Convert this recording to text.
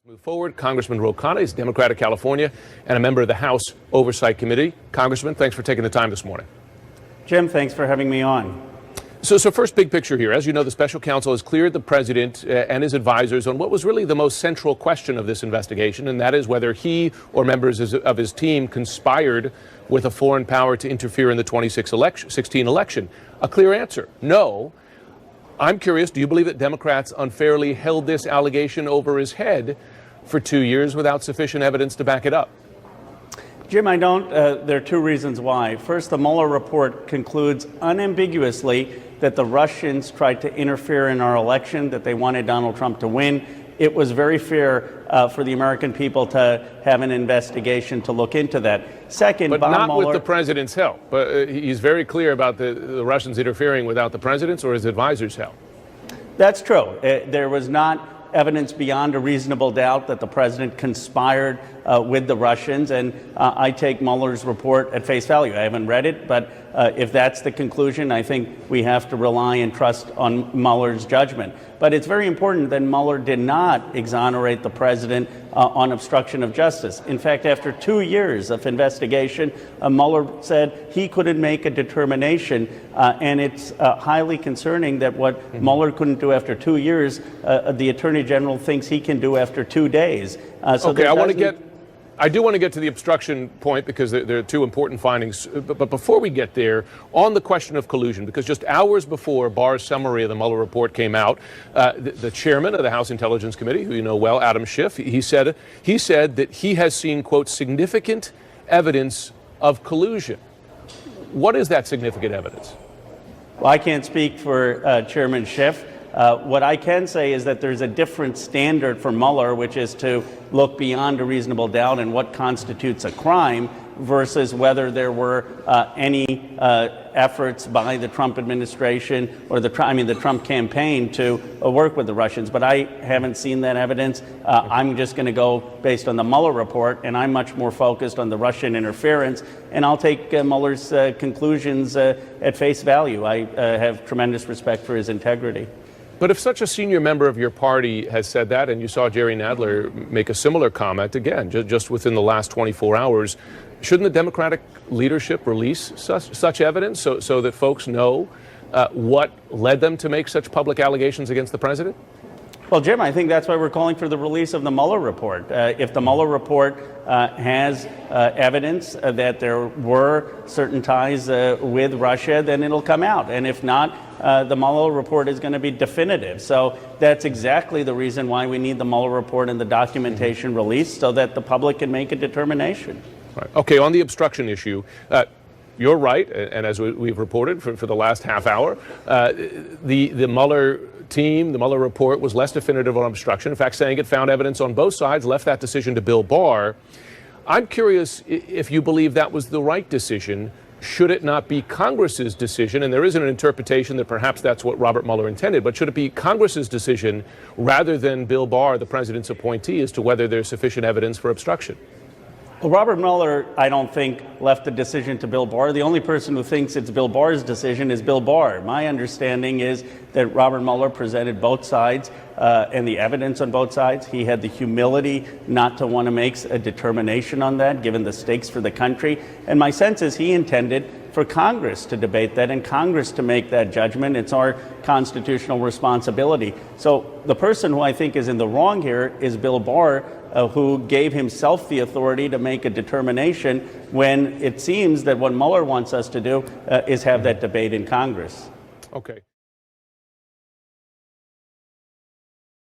Move forward. Congressman Khanna is Democrat of California and a member of the House Oversight Committee. Congressman, thanks for taking the time this morning. Jim, thanks for having me on. So first, big picture here. As you know, the special counsel has cleared the president and his advisors on what was really the most central question of this investigation, and that is whether he or members of his team conspired with a foreign power to interfere in the 2016 election. A clear answer, no. I'm curious, do you believe that Democrats unfairly held this allegation over his head for 2 years without sufficient evidence to back it up? Jim, I don't. There are two reasons why. First, the Mueller report concludes unambiguously that the Russians tried to interfere in our election, that they wanted Donald Trump to win. It was very fair for the American people to have an investigation to look into that. Second, but Bob not Mueller, with the president's help. But he's very clear about the Russians interfering without the president's or his advisors' help. That's true. There was not evidence beyond a reasonable doubt that the president conspired with the Russians, and I take Mueller's report at face value. I haven't read it, but if that's the conclusion, I think we have to rely and trust on Mueller's judgment. But it's very important that Mueller did not exonerate the president on obstruction of justice. In fact, after 2 years of investigation, Mueller said he couldn't make a determination, and it's highly concerning that what Mueller couldn't do after 2 years, the Attorney General thinks he can do after 2 days. Okay, I do want to get to the obstruction point because there are two important findings. But before we get there, on the question of collusion, because just hours before Barr's summary of the Mueller report came out, the chairman of the House Intelligence Committee, who you know well, Adam Schiff, he said that he has seen, quote, significant evidence of collusion. What is that significant evidence? Well, I can't speak for Chairman Schiff. What I can say is that there's a different standard for Mueller, which is to look beyond a reasonable doubt and what constitutes a crime versus whether there were any efforts by the Trump administration or the Trump campaign to work with the Russians. But I haven't seen that evidence. I'm just going to go based on the Mueller report, and I'm much more focused on the Russian interference. And I'll take Mueller's conclusions at face value. I have tremendous respect for his integrity. But if such a senior member of your party has said that, and you saw Jerry Nadler make a similar comment, again, just within the last 24 hours, shouldn't the Democratic leadership release such evidence so that folks know what led them to make such public allegations against the president? Well, Jim, I think that's why we're calling for the release of the Mueller report. If the Mueller report has evidence that there were certain ties with Russia, then it'll come out. And if not, the Mueller report is going to be definitive. So that's exactly the reason why we need the Mueller report and the documentation released so that the public can make a determination. Right. Okay, on the obstruction issue, you're right, and as we've reported for the last half hour, the Mueller team, the Mueller report was less definitive on obstruction. In fact, saying it found evidence on both sides, left that decision to Bill Barr. I'm curious if you believe that was the right decision. Should it not be Congress's decision? And there is an interpretation that perhaps that's what Robert Mueller intended, but should it be Congress's decision rather than Bill Barr, the president's appointee, as to whether there's sufficient evidence for obstruction? Well, Robert Mueller, I don't think, left the decision to Bill Barr. The only person who thinks it's Bill Barr's decision is Bill Barr. My understanding is that Robert Mueller presented both sides and the evidence on both sides. He had the humility not to want to make a determination on that, given the stakes for the country. And my sense is he intended for Congress to debate that and Congress to make that judgment. It's our constitutional responsibility. So the person who I think is in the wrong here is Bill Barr, who gave himself the authority to make a determination when it seems that what Mueller wants us to do is have that debate in Congress. Okay.